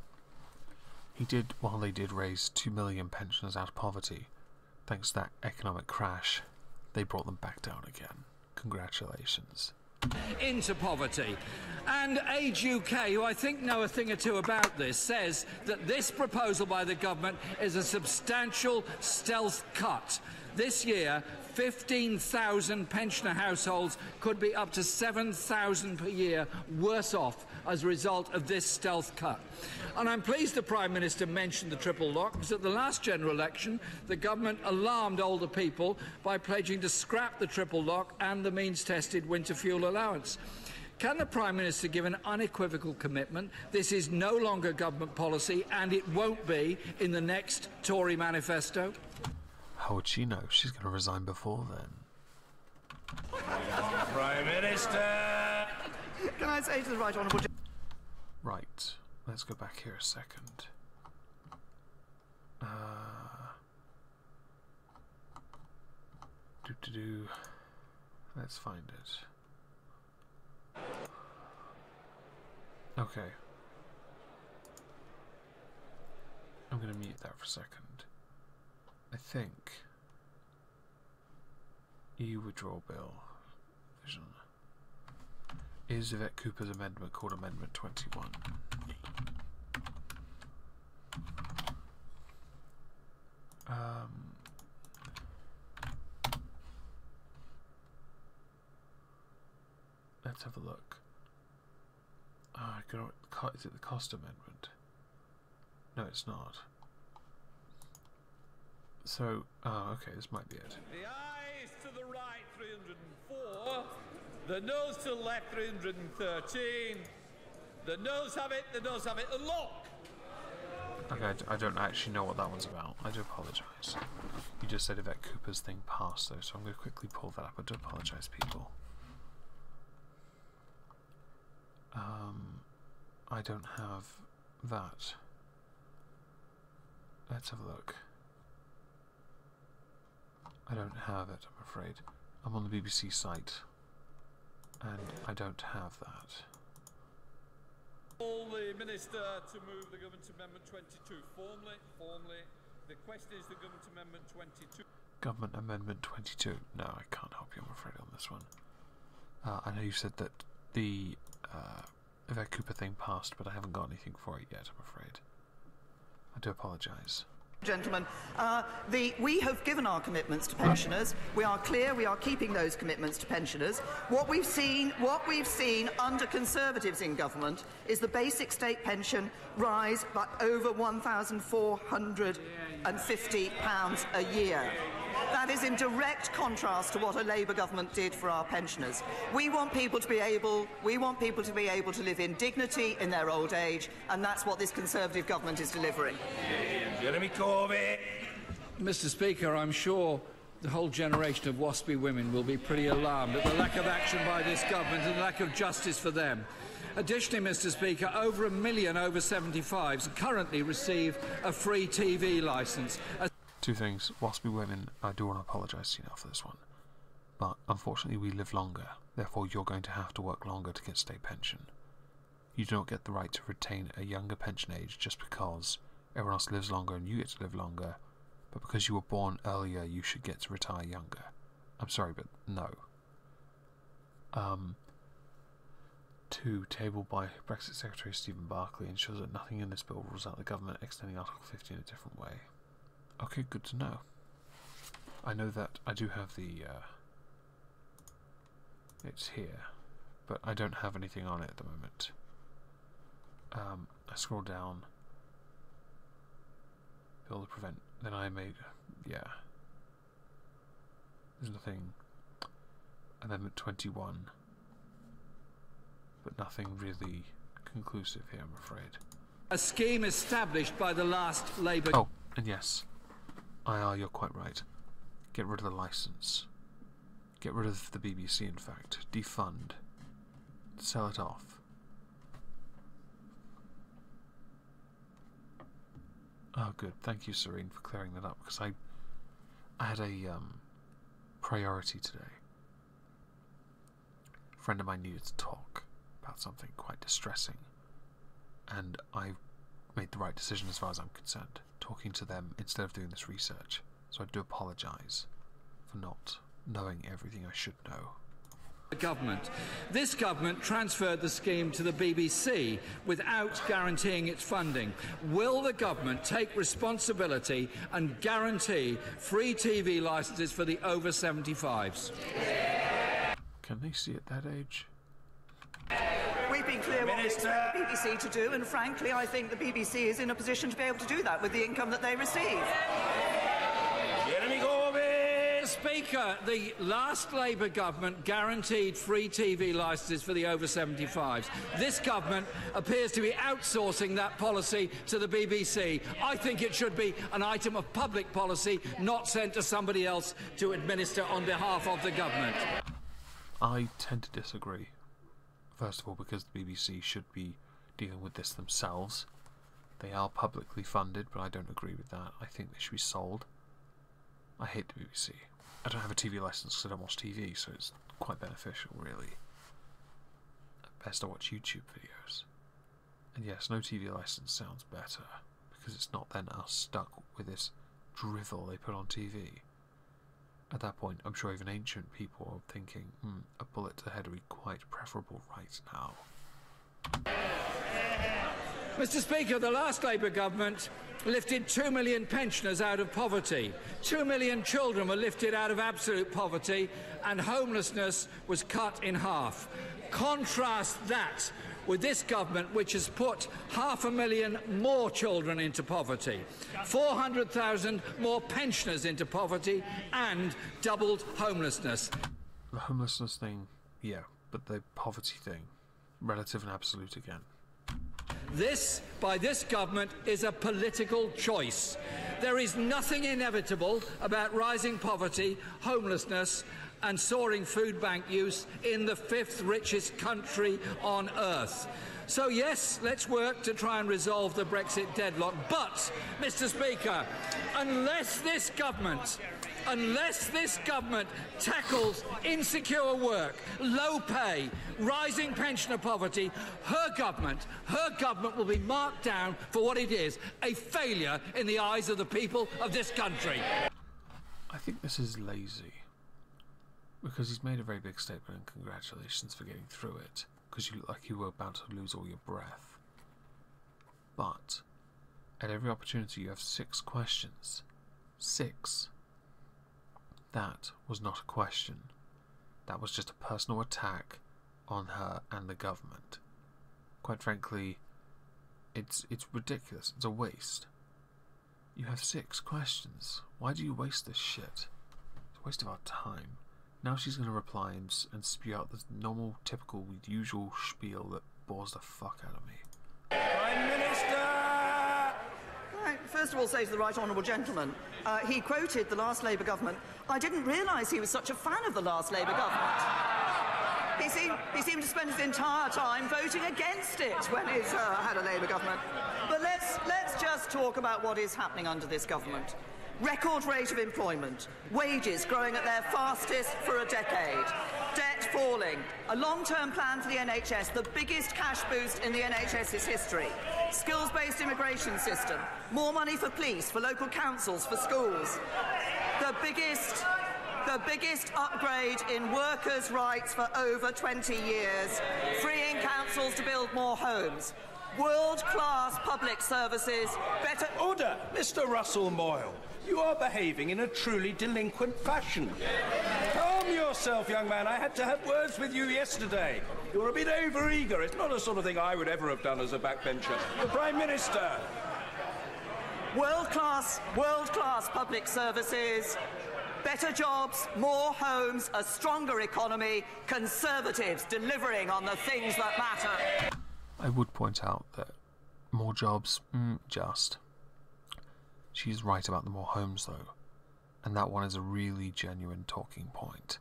While they did raise 2 million pensioners out of poverty, thanks to that economic crash, they brought them back down again. Congratulations. Into poverty. And Age UK, who I think know a thing or two about this, says that this proposal by the government is a substantial stealth cut. This year, 15,000 pensioner households could be up to 7,000 per year worse off as a result of this stealth cut. And I'm pleased the Prime Minister mentioned the triple lock, because at the last general election, the government alarmed older people by pledging to scrap the triple lock and the means-tested winter fuel allowance. Can the Prime Minister give an unequivocal commitment this is no longer government policy and it won't be in the next Tory manifesto? How would she know? She's going to resign before then. Prime Minister! Can I say to the right honourable... Right. Let's go back here a second. Let's find it. Okay. I'm going to mute that for a second. I think EU withdrawal bill vision is Yvette Cooper's amendment called Amendment 21. Let's have a look. Is it the cost amendment? No, it's not. So, okay, this might be it. The ayes to the right, 304. The noes to the left, 313. The noes have it, the noes have it. Unlock! Okay, I don't actually know what that one's about. I do apologise. You just said Yvette Cooper's thing passed, though, so I'm going to quickly pull that up. I do apologise, people. I don't have that. Let's have a look. I don't have it, I'm afraid. I'm on the BBC site, and I don't have that. Call the Minister to move the Government Amendment 22 formally. The question is the Government Amendment 22. Government Amendment 22. No, I can't help you, I'm afraid, on this one. I know you said that the Yvette Cooper thing passed, but I haven't got anything for it yet, I'm afraid. I do apologise. Gentlemen, we have given our commitments to pensioners. We are clear. We are keeping those commitments to pensioners. What we've seen under Conservatives in government is the basic state pension rise by over £1,450 a year. That is in direct contrast to what a Labour government did for our pensioners. We want people to be able to live in dignity in their old age, and that's what this Conservative government is delivering. Jeremy Corbyn. Mr. Speaker, I'm sure the whole generation of waspy women will be pretty alarmed at the lack of action by this government and the lack of justice for them. Additionally, Mr. Speaker, over 1 million over 75s currently receive a free TV licence. Two things. Waspy women, I do want to apologise to you now for this one. But unfortunately we live longer, therefore you're going to have to work longer to get state pension. You do not get the right to retain a younger pension age just because everyone else lives longer and you get to live longer, but because you were born earlier you should get to retire younger. I'm sorry, but no. 2. Tabled by Brexit Secretary Stephen Barclay ensures that nothing in this bill rules out the government extending Article 50 in a different way. Okay, good to know. I know that I do have the... it's here, but I don't have anything on it at the moment. I scroll down. Bill to prevent... Then I made... yeah. There's nothing... Amendment 21. But nothing really conclusive here, I'm afraid. A scheme established by the last Labour... Oh, and yes. You're quite right. Get rid of the licence. Get rid of the BBC, in fact. Defund. Sell it off. Oh, good. Thank you, Serene, for clearing that up, because I had a priority today. A friend of mine needed to talk about something quite distressing, and I made the right decision as far as I'm concerned, talking to them instead of doing this research. So I do apologise for not knowing everything I should know. Government. This government transferred the scheme to the BBC without guaranteeing its funding. Will the government take responsibility and guarantee free TV licences for the over 75s? Can they see at that age? We've been clear what we expect the BBC to do, and frankly, I think the BBC is in a position to be able to do that with the income that they receive. Jeremy Corbyn! Speaker, the last Labour government guaranteed free TV licences for the over 75s. This government appears to be outsourcing that policy to the BBC. I think it should be an item of public policy, not sent to somebody else to administer on behalf of the government. I tend to disagree. First of all, because the BBC should be dealing with this themselves. They are publicly funded, but I don't agree with that. I think they should be sold. I hate the BBC. I don't have a TV licence because I don't watch TV, so it's quite beneficial, really. At best, I watch YouTube videos. And yes, no TV licence sounds better, because it's not then us stuck with this drivel they put on TV. At that point, I'm sure even ancient people are thinking, a bullet to the head would be quite preferable right now. Mr. Speaker, the last Labour government lifted 2 million pensioners out of poverty. 2 million children were lifted out of absolute poverty, and homelessness was cut in half. Contrast that with this government, which has put 500,000 more children into poverty, 400,000 more pensioners into poverty, and doubled homelessness. The homelessness thing, yeah, but the poverty thing, relative and absolute again. This, by this government, is a political choice. There is nothing inevitable about rising poverty, homelessness, and soaring food bank use in the 5th richest country on earth. So yes, let's work to try and resolve the Brexit deadlock. But, Mr. Speaker, unless this government tackles insecure work, low pay, rising pensioner poverty, her government will be marked down for what it is, a failure in the eyes of the people of this country. I think this is lazy. Because he's made a very big statement, and congratulations for getting through it, because you look like you were about to lose all your breath. But, at every opportunity you have 6 questions. 6. That was not a question. That was just a personal attack on her and the government. Quite frankly, it's ridiculous. It's a waste. You have 6 questions. Why do you waste this shit? It's a waste of our time. Now she's going to reply and spew out this normal, typical, usual spiel that bores the fuck out of me. Prime Minister! Right, first of all say to the right honourable gentleman, he quoted the last Labour government. I didn't realise he was such a fan of the last Labour government. He seemed to spend his entire time voting against it when it had a Labour government. But let's just talk about what is happening under this government. Record rate of employment, wages growing at their fastest for a decade, debt falling, a long-term plan for the NHS, the biggest cash boost in the NHS's history, skills-based immigration system, more money for police, for local councils, for schools, the biggest upgrade in workers' rights for over 20 years, freeing councils to build more homes, world-class public services, better... Order! Mr. Russell-Moyle, you are behaving in a truly delinquent fashion. Calm yourself, young man. I had to have words with you yesterday. You were a bit over-eager. It's not the sort of thing I would ever have done as a backbencher. The Prime Minister! World-class public services, better jobs, more homes, a stronger economy, Conservatives delivering on the things that matter. I would point out that more jobs, just. She's right about the more homes, though, and that one is a really genuine talking point.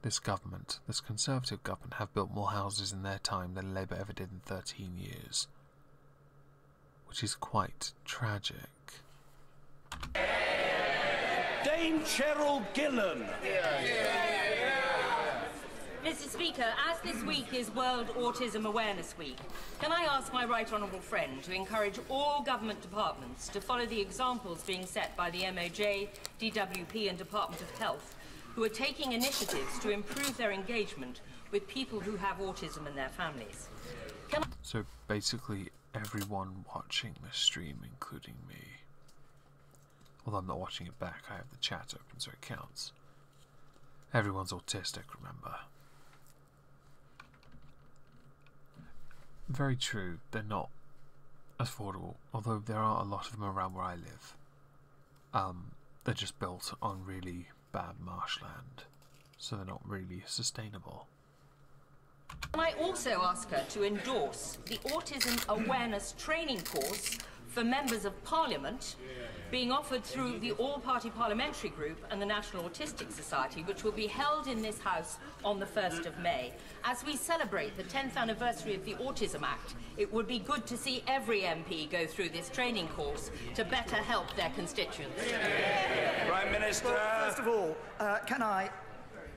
This government, this Conservative government, have built more houses in their time than Labour ever did in 13 years, which is quite tragic. Dame Cheryl Gillan. Mr. Speaker, as this week is World Autism Awareness Week, can I ask my right honourable friend to encourage all government departments to follow the examples being set by the MOJ, DWP and Department of Health, who are taking initiatives to improve their engagement with people who have autism and their families? So basically everyone watching this stream, including me. Although I'm not watching it back, I have the chat open so it counts. Everyone's autistic, remember. Very true, they're not affordable, although there are a lot of them around where I live. They're just built on really bad marshland, so they're not really sustainable. Can I also ask her to endorse the Autism Awareness Training course for members of Parliament being offered through the All-Party Parliamentary Group and the National Autistic Society, which will be held in this House on the 1st of May. As we celebrate the 10th anniversary of the Autism Act, it would be good to see every MP go through this training course to better help their constituents. Prime Minister! Well, first of all, can I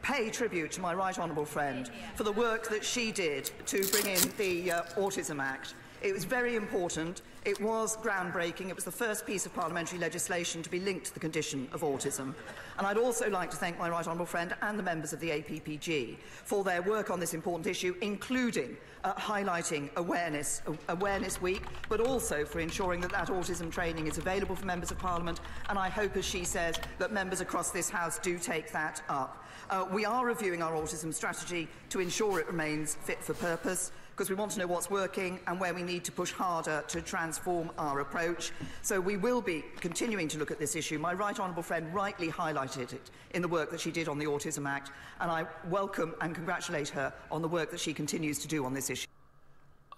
pay tribute to my right honourable friend for the work that she did to bring in the Autism Act. It was very important. It was groundbreaking. It was the first piece of parliamentary legislation to be linked to the condition of autism. And I'd also like to thank my right honourable friend and the members of the APPG for their work on this important issue, including highlighting Awareness Week, but also for ensuring that autism training is available for members of Parliament. And I hope, as she says, that members across this House do take that up. We are reviewing our autism strategy to ensure it remains fit for purpose, because we want to know what's working and where we need to push harder to transform our approach. So we will be continuing to look at this issue. My right honourable friend rightly highlighted it in the work that she did on the Autism Act, and I welcome and congratulate her on the work that she continues to do on this issue.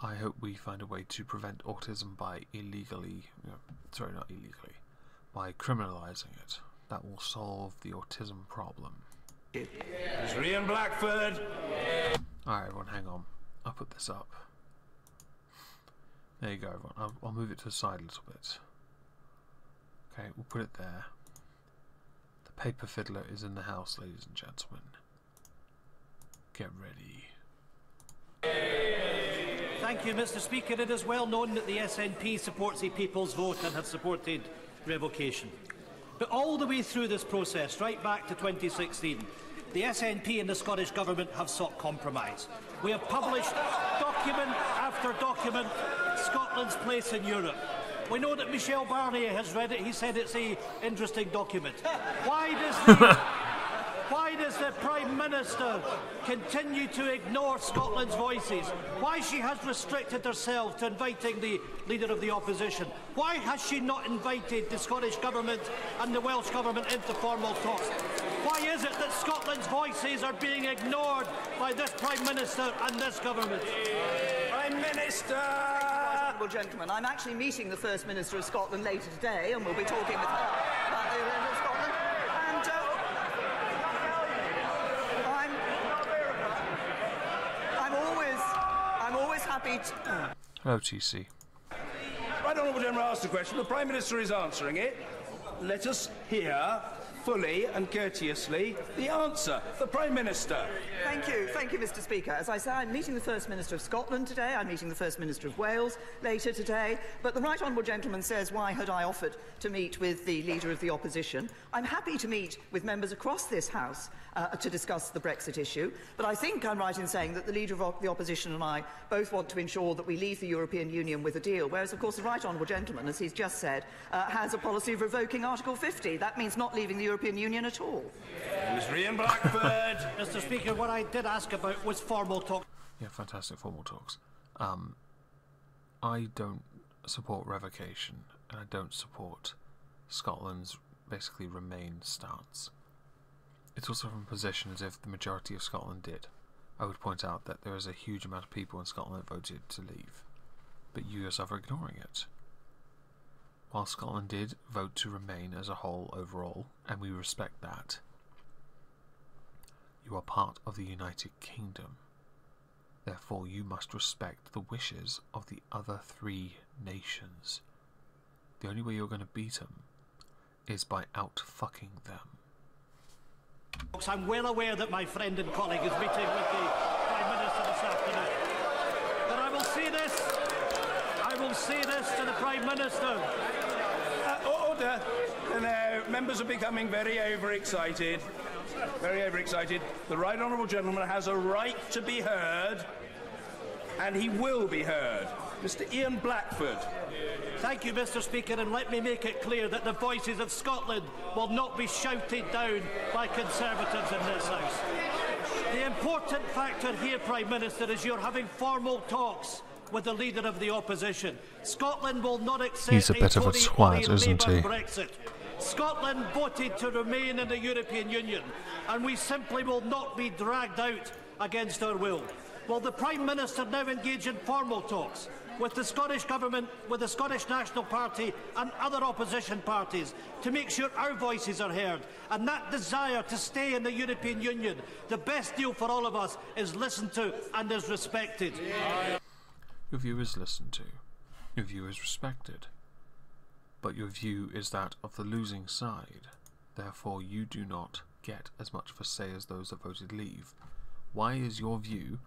I hope we find a way to prevent autism by by criminalising it. That will solve the autism problem. It's Ian Blackford. Alright everyone, hang on. I'll put this up. There you go everyone. I'll move it to the side a little bit. Okay, we'll put it there. The paper fiddler is in the house, ladies and gentlemen. Get ready. Thank you, Mr. Speaker. It is well known that the SNP supports the people's vote and have supported revocation. But all the way through this process, right back to 2016, the SNP and the Scottish Government have sought compromise. We have published document after document Scotland's place in Europe. We know that Michel Barnier has read it. He said it's an interesting document. Why does the Prime Minister continue to ignore Scotland's voices? Why she has restricted herself to inviting the Leader of the Opposition? Why has she not invited the Scottish Government and the Welsh Government into formal talks? Why is it that Scotland's voices are being ignored by this Prime Minister and this Government? Prime Minister! honourable gentleman, I'm actually meeting the First Minister of Scotland later today, and we'll be talking with her about the event of Scotland. And I'm always happy to... Hello, TC. Right, Honourable Gentleman asked the question. The Prime Minister is answering it. Let us hear fully and courteously the answer. The Prime Minister. Thank you, Mr. Speaker. As I say, I'm meeting the First Minister of Scotland today, I'm meeting the First Minister of Wales later today, but the Right Honourable Gentleman says, why had I offered to meet with the Leader of the Opposition? I'm happy to meet with members across this House to discuss the Brexit issue, but I think I'm right in saying that the Leader of the Opposition and I both want to ensure that we leave the European Union with a deal, whereas, of course, the Right Honourable Gentleman, as he's just said, has a policy of revoking Article 50. That means not leaving the European Union at all. Mr. Ian Blackford. Mr. Speaker, what I did ask about was formal talk. Yeah, fantastic formal talks. I don't support revocation, and I don't support Scotland's basically Remain stance. It's also from a position as if the majority of Scotland did. I would point out that there is a huge amount of people in Scotland that voted to leave, but you yourself are ignoring it. While Scotland did vote to remain as a whole overall, and we respect that, you are part of the United Kingdom. Therefore, you must respect the wishes of the other 3 nations. The only way you're going to beat them is by out-fucking them. I'm well aware that my friend and colleague is meeting with the Prime Minister this afternoon. But I will say this to the Prime Minister. Order. Now, members are becoming very overexcited. Very overexcited. The Right Honourable Gentleman has a right to be heard, and he will be heard. Mr. Ian Blackford. Thank you, Mr. Speaker, and let me make it clear that the voices of Scotland will not be shouted down by Conservatives in this House. The important factor here, Prime Minister, is you're having formal talks with the Leader of the Opposition. Scotland will not accept He's a bit of a twat, isn't he? Brexit. Scotland voted to remain in the European Union, and we simply will not be dragged out against our will. Will the Prime Minister now engage in formal talks with the Scottish Government, with the Scottish National Party and other opposition parties to make sure our voices are heard, and that desire to stay in the European Union, the best deal for all of us, is listened to and is respected? Your view is listened to. Your view is respected. But your view is that of the losing side. Therefore, you do not get as much of a say as those that voted leave. Why is your view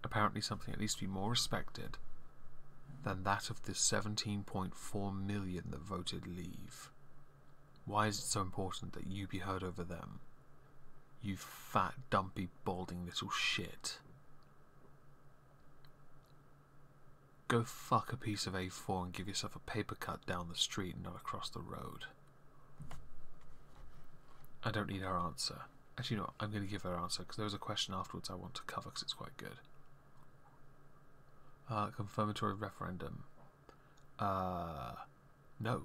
apparently something that needs to be more respected than that of the 17.4 million that voted leave? Why is it so important that you be heard over them? You fat, dumpy, balding little shit. Go fuck a piece of A4 and give yourself a paper cut down the street and not across the road. I don't need her answer. Actually, no, I'm going to give her answer because there was a question afterwards I want to cover because it's quite good. Confirmatory referendum. No.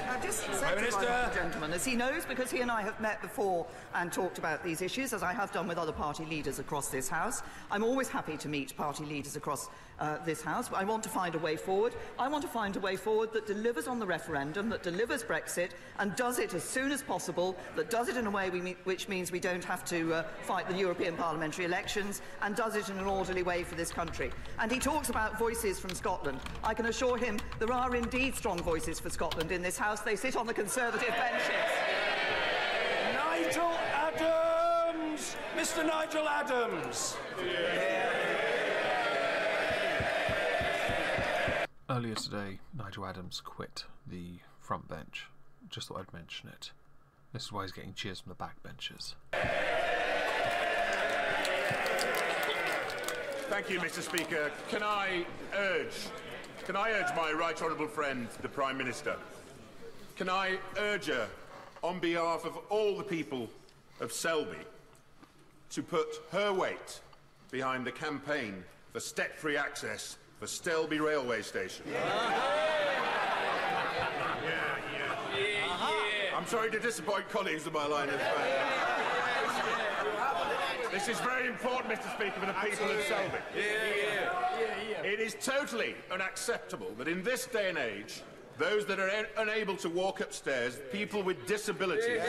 I've just said to the gentleman, as he knows, because he and I have met before and talked about these issues, as I have done with other party leaders across this House. I'm always happy to meet party leaders across this House, but I want to find a way forward. I want to find a way forward that delivers on the referendum, that delivers Brexit, and does it as soon as possible, that does it in a way which means we don't have to fight the European parliamentary elections, and does it in an orderly way for this country. And he talks about voices from Scotland. I can assure him there are indeed strong voices for Scotland in this House. They sit on the Conservative benches. Nigel Adams! Mr. Nigel Adams! Earlier today, Nigel Adams quit the front bench. Just thought I'd mention it. This is why he's getting cheers from the back benches. Thank you, Mr. Speaker. Can I urge my right honourable friend, the Prime Minister, can I urge her, on behalf of all the people of Selby, to put her weight behind the campaign for step-free access for Stelby Railway Station? I'm sorry to disappoint colleagues of my line of fire. This is very important, Mr. Speaker, for the people of Selby. It is totally unacceptable that in this day and age, those that are unable to walk upstairs, people with disabilities,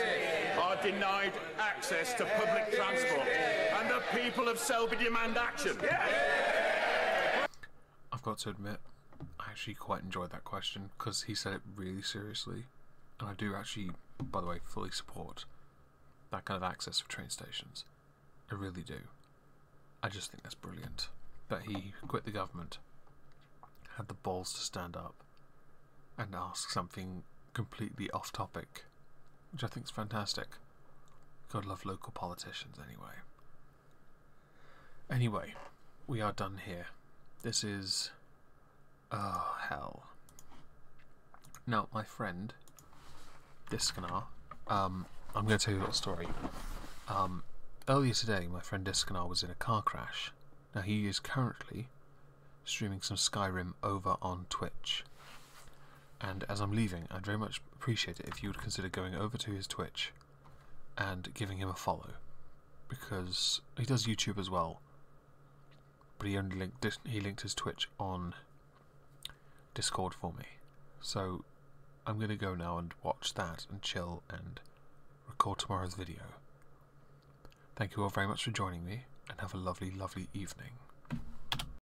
are denied access to public transport. And the people of Selby demand action. I've got to admit, I actually quite enjoyed that question because he said it really seriously. And I do actually, by the way, fully support that kind of access for train stations. I really do. I just think that's brilliant. That he quit the government, had the balls to stand up and ask something completely off topic, which I think is fantastic. God love local politicians anyway. Anyway, we are done here. This is... oh, hell. Now, my friend, Diskanar, I'm going to tell you a little story. Earlier today, my friend Diskanar was in a car crash. Now, he is currently streaming some Skyrim over on Twitch. And as I'm leaving, I'd very much appreciate it if you would consider going over to his Twitch and giving him a follow. Because he does YouTube as well. But he only linked his Twitch on Discord for me. So I'm going to go now and watch that and chill and record tomorrow's video. Thank you all very much for joining me, and have a lovely, lovely evening.